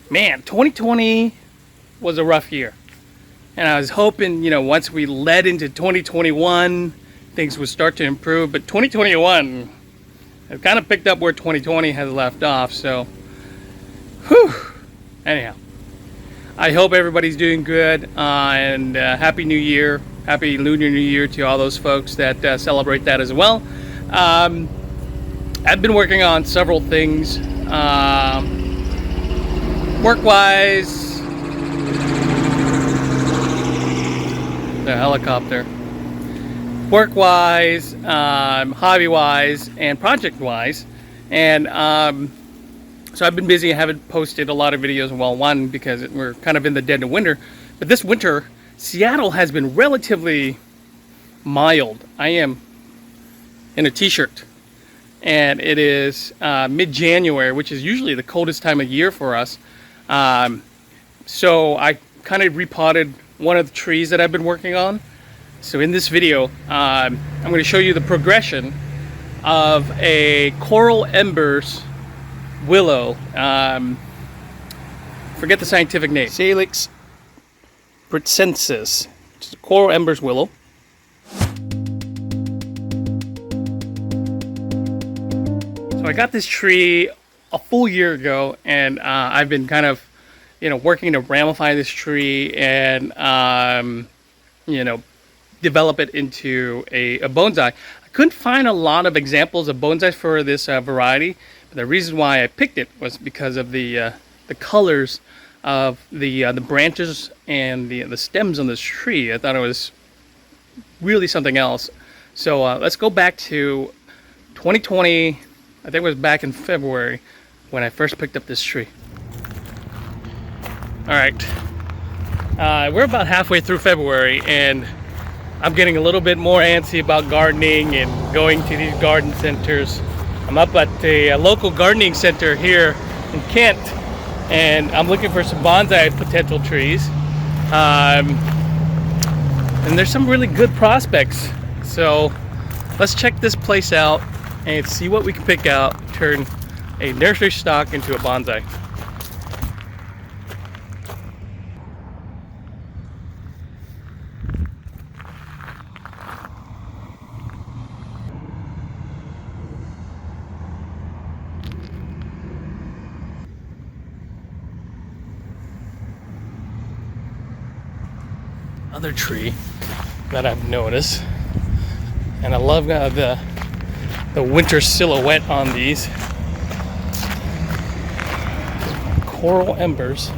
Man, 2020 was a rough year. And I was hoping, once we led into 2021, things would start to improve. But 2021 has kind of picked up where 2020 has left off. So, whew. Anyhow, I hope everybody's doing good. And Happy New Year. Happy Lunar New Year to all those folks that celebrate that as well. I've been working on several things. Work-wise, the helicopter. Work-wise, hobby-wise, and project-wise, and so I've been busy. I haven't posted a lot of videos. Well, one, because we're kind of in the dead of winter, but this winter, Seattle has been relatively mild. I am in a t-shirt, and it is mid-January, which is usually the coldest time of year for us. So I kind of repotted one of the trees that I've been working on. So in this video, I'm going to show you the progression of a coral embers willow. Forget the scientific name. Salix Britzensis, which is a coral embers willow. So I got this tree a full year ago, and I've been kind of, working to ramify this tree and, develop it into a bonsai. I couldn't find a lot of examples of bonsai for this variety. But the reason why I picked it was because of the colors of the branches and the stems on this tree. I thought it was really something else. So let's go back to 2020. I think it was back in February when I first picked up this tree. All right, we're about halfway through February, and I'm getting a little bit more antsy about gardening and going to these garden centers. I'm up at the local gardening center here in Kent, and I'm looking for some bonsai potential trees. And there's some really good prospects. So let's check this place out and see what we can pick out, turn a nursery stock into a bonsai. Other tree that I've noticed, and I love the winter silhouette on these coral embers.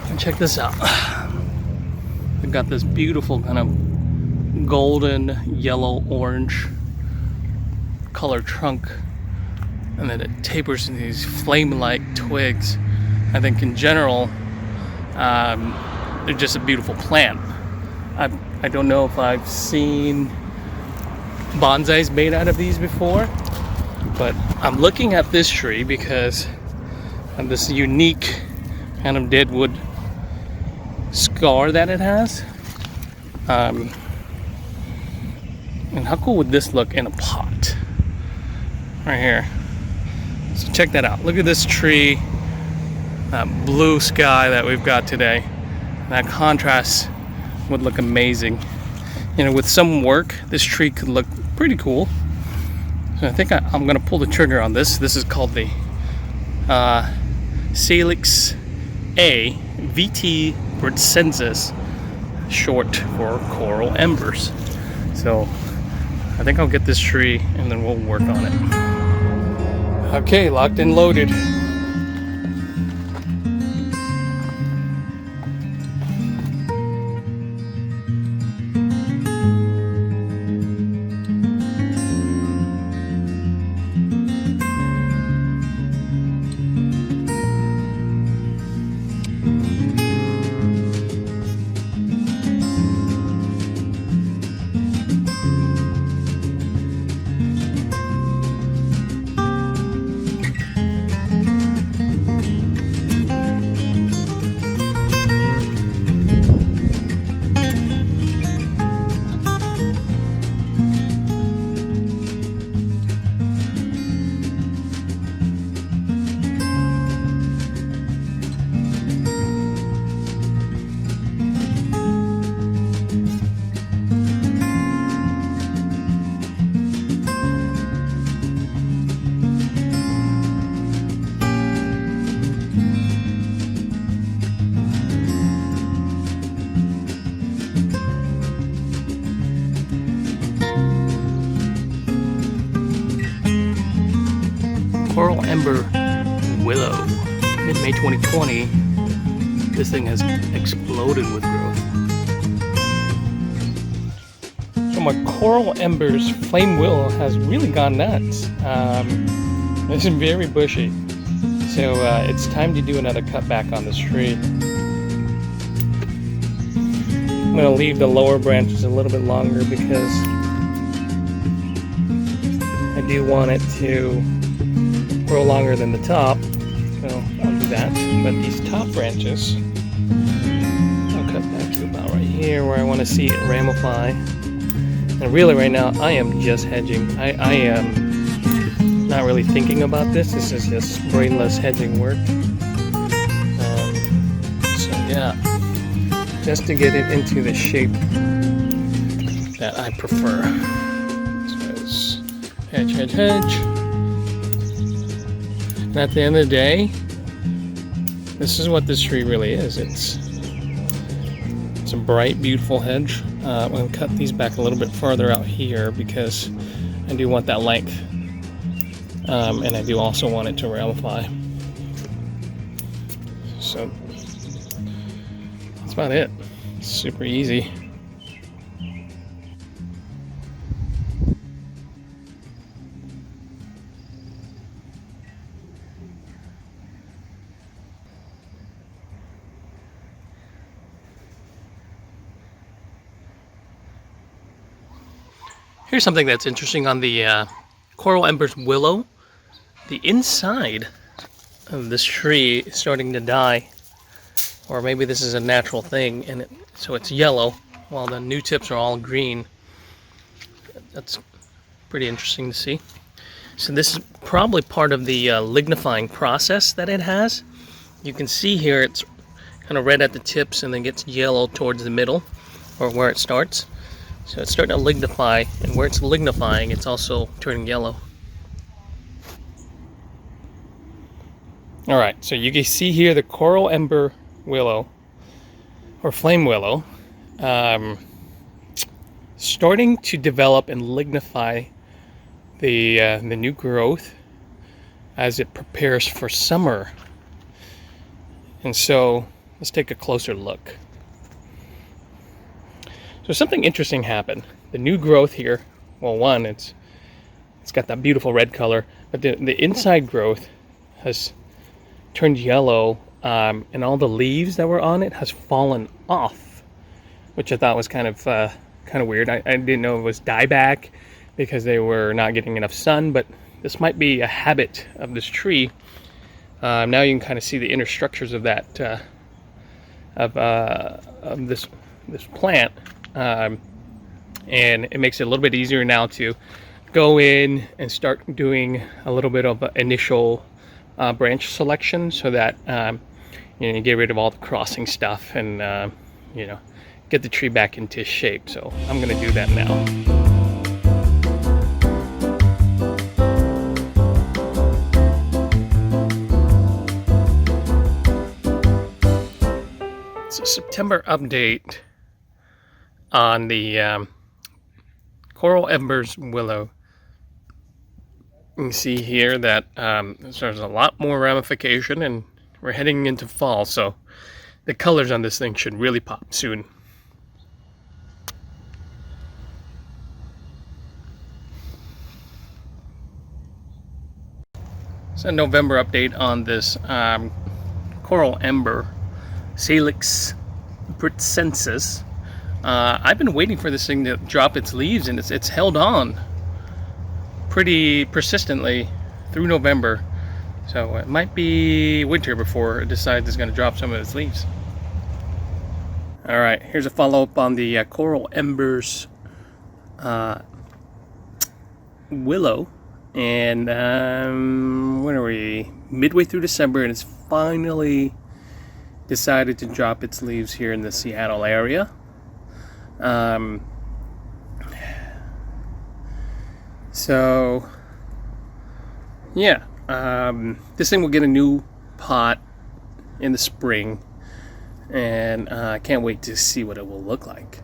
And check this out. They've got this beautiful kind of golden yellow orange color trunk, and then it tapers into these flame-like twigs. I think in general they're just a beautiful plant. I don't know if I've seen bonsais made out of these before, but I'm looking at this tree because of this unique kind of deadwood scar that it has. And how cool would this look in a pot? Right here. So check that out. Look at this tree, that blue sky that we've got today. That contrast would look amazing. With some work, this tree could look pretty cool. So I think I'm gonna pull the trigger on this. This is called the Salix A VT Britzensis, short for coral embers. So I think I'll get this tree and then we'll work on it. Okay, locked and loaded. mid-May 2020, this thing has exploded with growth. So my Coral Embers Flame Willow has really gone nuts. It's very bushy. So it's time to do another cutback on this tree. I'm going to leave the lower branches a little bit longer because I do want it to grow longer than the top. So I'll do that. But these top branches, I'll cut back to about right here where I want to see it ramify. And really right now I am just hedging. I am not really thinking about this. This is just brainless hedging work. So yeah, just to get it into the shape that I prefer. So it's hedge, hedge, hedge. And at the end of the day, this is what this tree really is. It's a bright, beautiful hedge. I'm going to cut these back a little bit farther out here because I do want that length. And I do also want it to ramify. So that's about it. It's super easy. Here's something that's interesting on the Coral Embers Willow. The inside of this tree is starting to die, or maybe this is a natural thing, and so it's yellow while the new tips are all green. That's pretty interesting to see. So this is probably part of the lignifying process that it has. You can see here it's kind of red at the tips and then gets yellow towards the middle, or where it starts. So it's starting to lignify, and where it's lignifying, it's also turning yellow. Alright, so you can see here the Coral Ember Willow, or Flame Willow, starting to develop and lignify the new growth as it prepares for summer. And so let's take a closer look. So something interesting happened. The new growth here, well, one, it's got that beautiful red color, but the inside growth has turned yellow, and all the leaves that were on it has fallen off, which I thought was kind of weird. I didn't know it was dieback because they were not getting enough sun, but this might be a habit of this tree. Now you can kind of see the inner structures of that of this plant. And it makes it a little bit easier now to go in and start doing a little bit of initial branch selection, so that you get rid of all the crossing stuff and get the tree back into shape. So I'm going to do that now. It's a September update on the Coral Embers Willow. You can see here that there's a lot more ramification, and we're heading into fall, so the colors on this thing should really pop soon. It's a November update on this Coral Ember, Salix Britzensis. I've been waiting for this thing to drop its leaves, and it's held on pretty persistently through November. So it might be winter before it decides it's going to drop some of its leaves. Alright, here's a follow-up on the Coral Embers Willow. And when are we? Midway through December, and it's finally decided to drop its leaves here in the Seattle area. So yeah, this thing will get a new pot in the spring, and I can't wait to see what it will look like.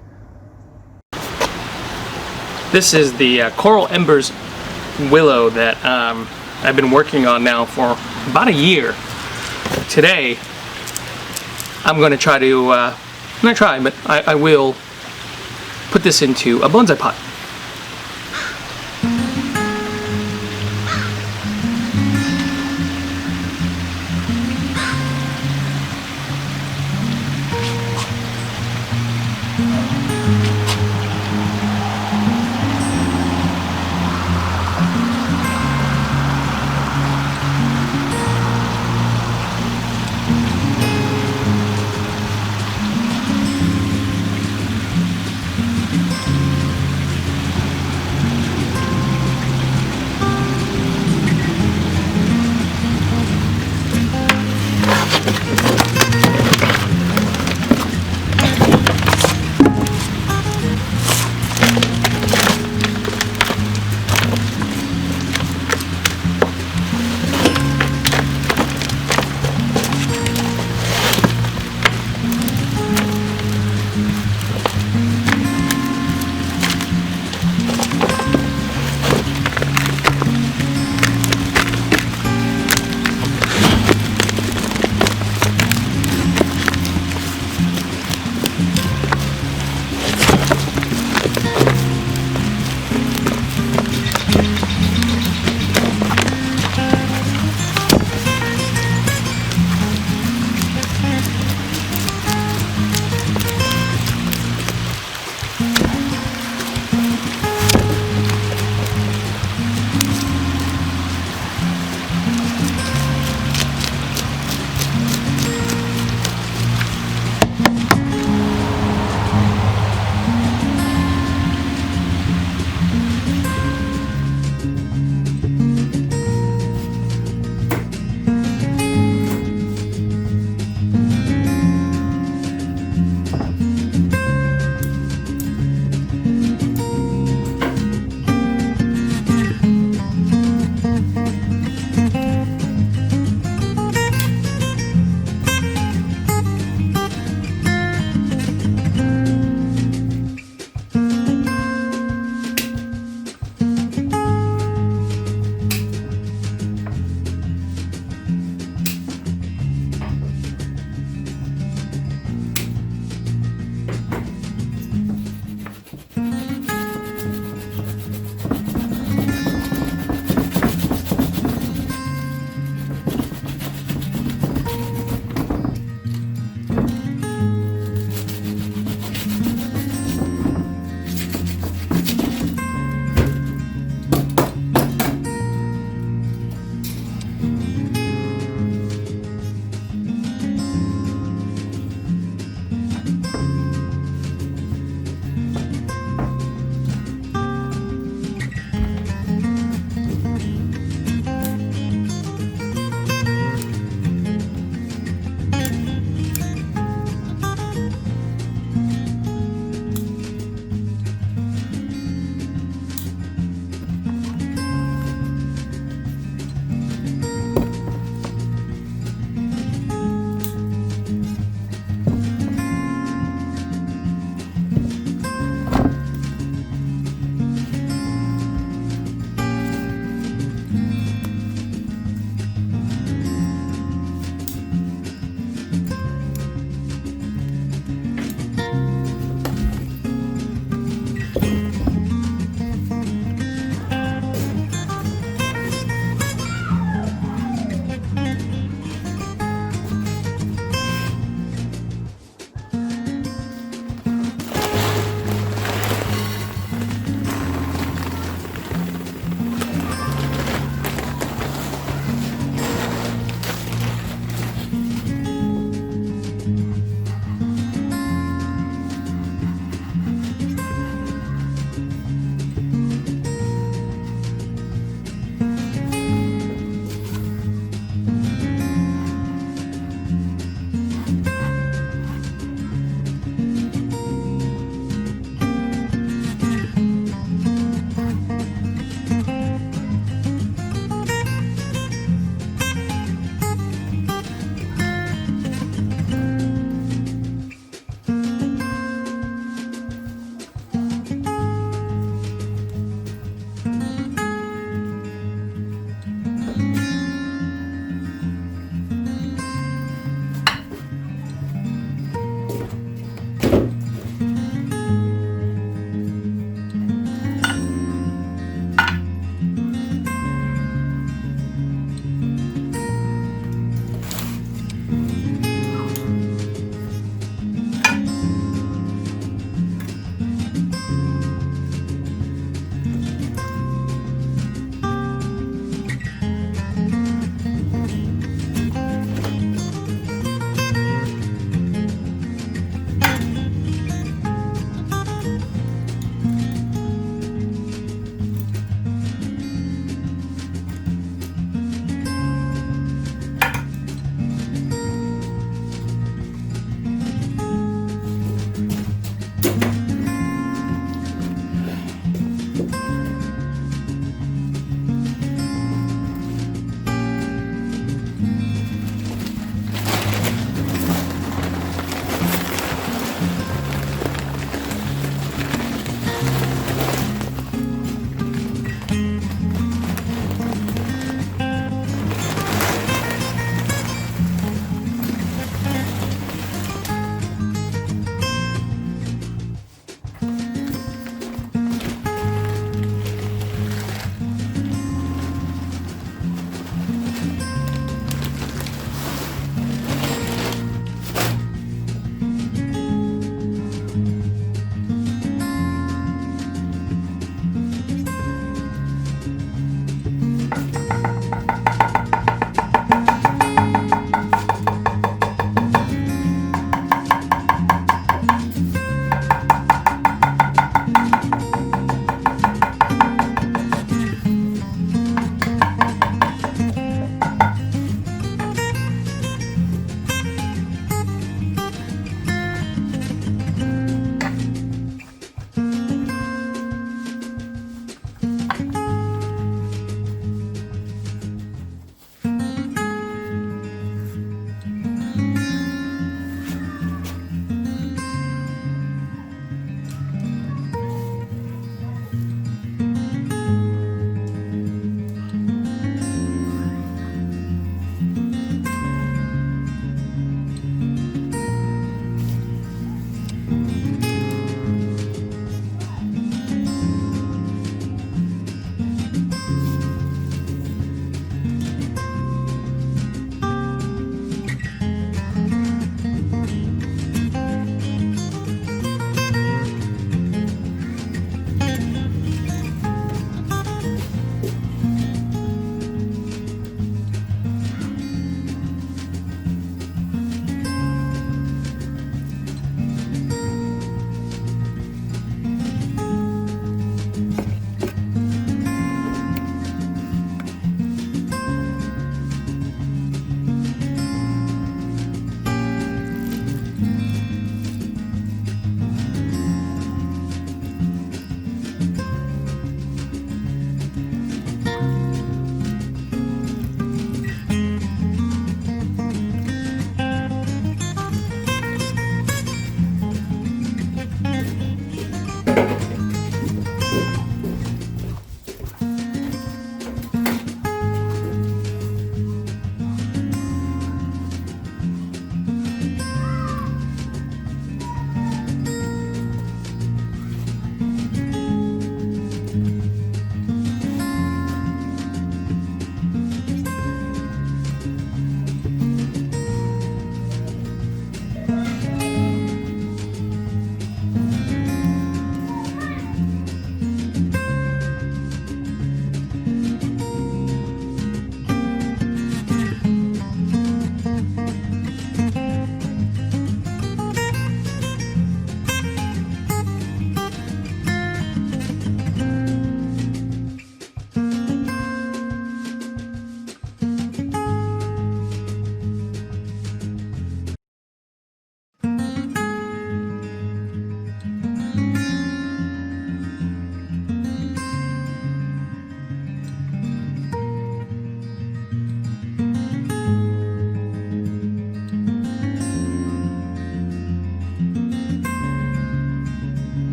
This is the Coral Embers Willow that I've been working on now for about a year today I'm going to try to, not try, but I will put this into a bonsai pot.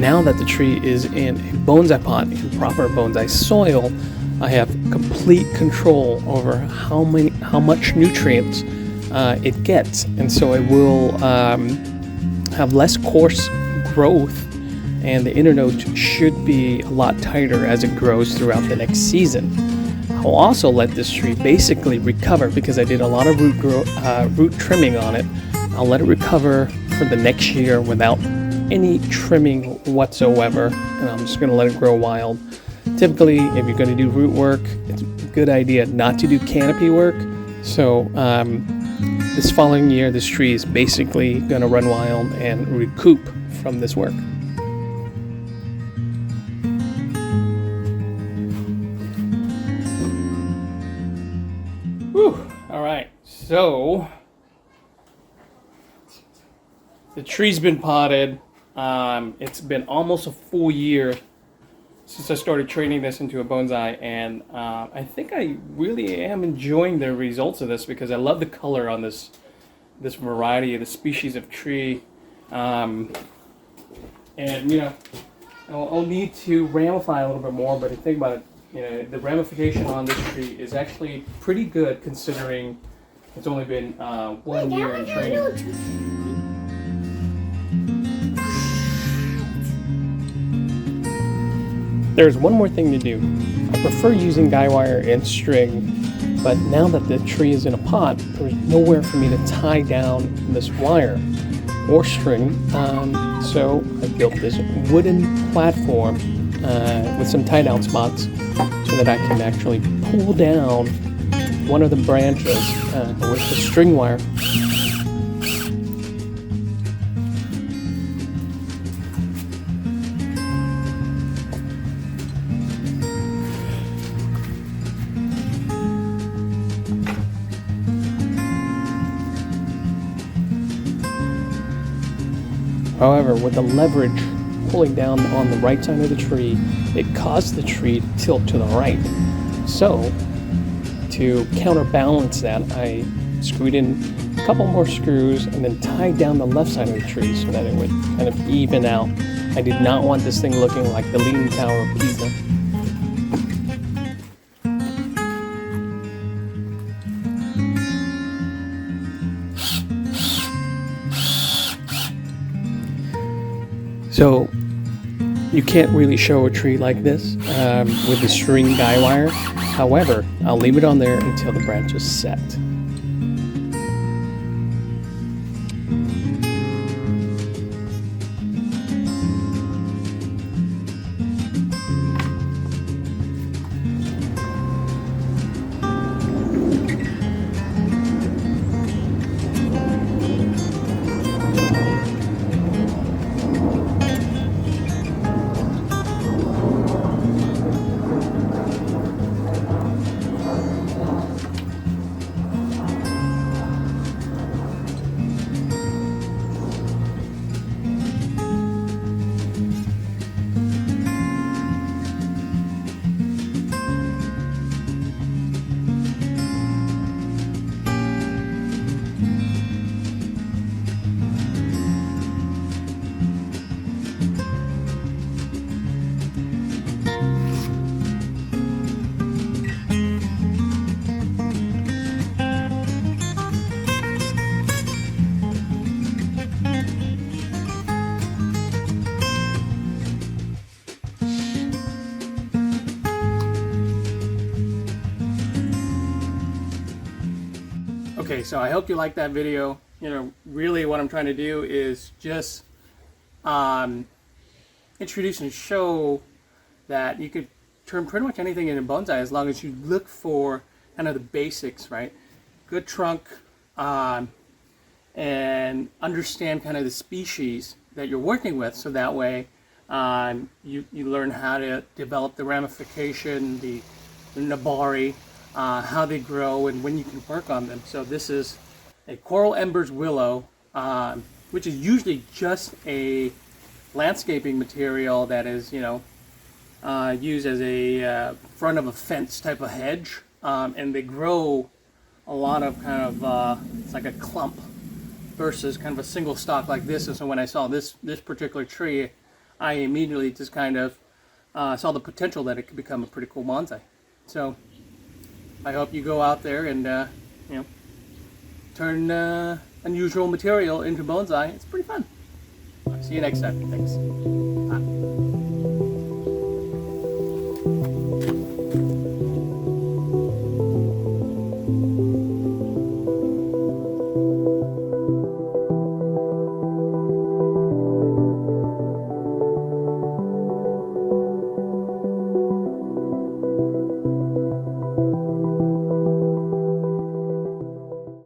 now that the tree is in a bonsai pot, in proper bonsai soil, I have complete control over how much nutrients it gets, and so it will have less coarse growth, and the internode should be a lot tighter as it grows throughout the next season. I'll also let this tree basically recover because I did a lot of root trimming on it. I'll let it recover for the next year without any trimming whatsoever, and I'm just going to let it grow wild. Typically, if you're going to do root work, it's a good idea not to do canopy work. So this following year, this tree is basically going to run wild and recoup from this work. Whew. All right, so the tree's been potted. It's been almost a full year since I started training this into a bonsai, and I think I really am enjoying the results of this because I love the color on this variety of the species of tree. And I'll need to ramify a little bit more, but I think about it, the ramification on this tree is actually pretty good considering it's only been 1 year in training. There's one more thing to do. I prefer using guy wire and string, but now that the tree is in a pot, there's nowhere for me to tie down this wire or string, so I built this wooden platform with some tie down spots so that I can actually pull down one of the branches with the string wire. However, with the leverage pulling down on the right side of the tree, it caused the tree to tilt to the right. So, to counterbalance that, I screwed in a couple more screws and then tied down the left side of the tree so that it would kind of even out. I did not want this thing looking like the Leaning Tower of Pisa. So you can't really show a tree like this with the string guy wire. However, I'll leave it on there until the branches set. Okay, so I hope you liked that video. Really what I'm trying to do is just introduce and show that you could turn pretty much anything into bonsai as long as you look for kind of the basics, right? Good trunk, and understand kind of the species that you're working with, so that way you learn how to develop the ramification, the nabari, how they grow, and when you can work on them. So this is a coral embers willow, which is usually just a landscaping material that is, used as a front of a fence type of hedge, and they grow a lot of kind of it's like a clump versus kind of a single stalk like this. And so when I saw this particular tree, I immediately just kind of saw the potential that it could become a pretty cool bonsai. So I hope you go out there and you know, turn unusual material into bonsai. It's pretty fun. See you next time. Thanks. Bye.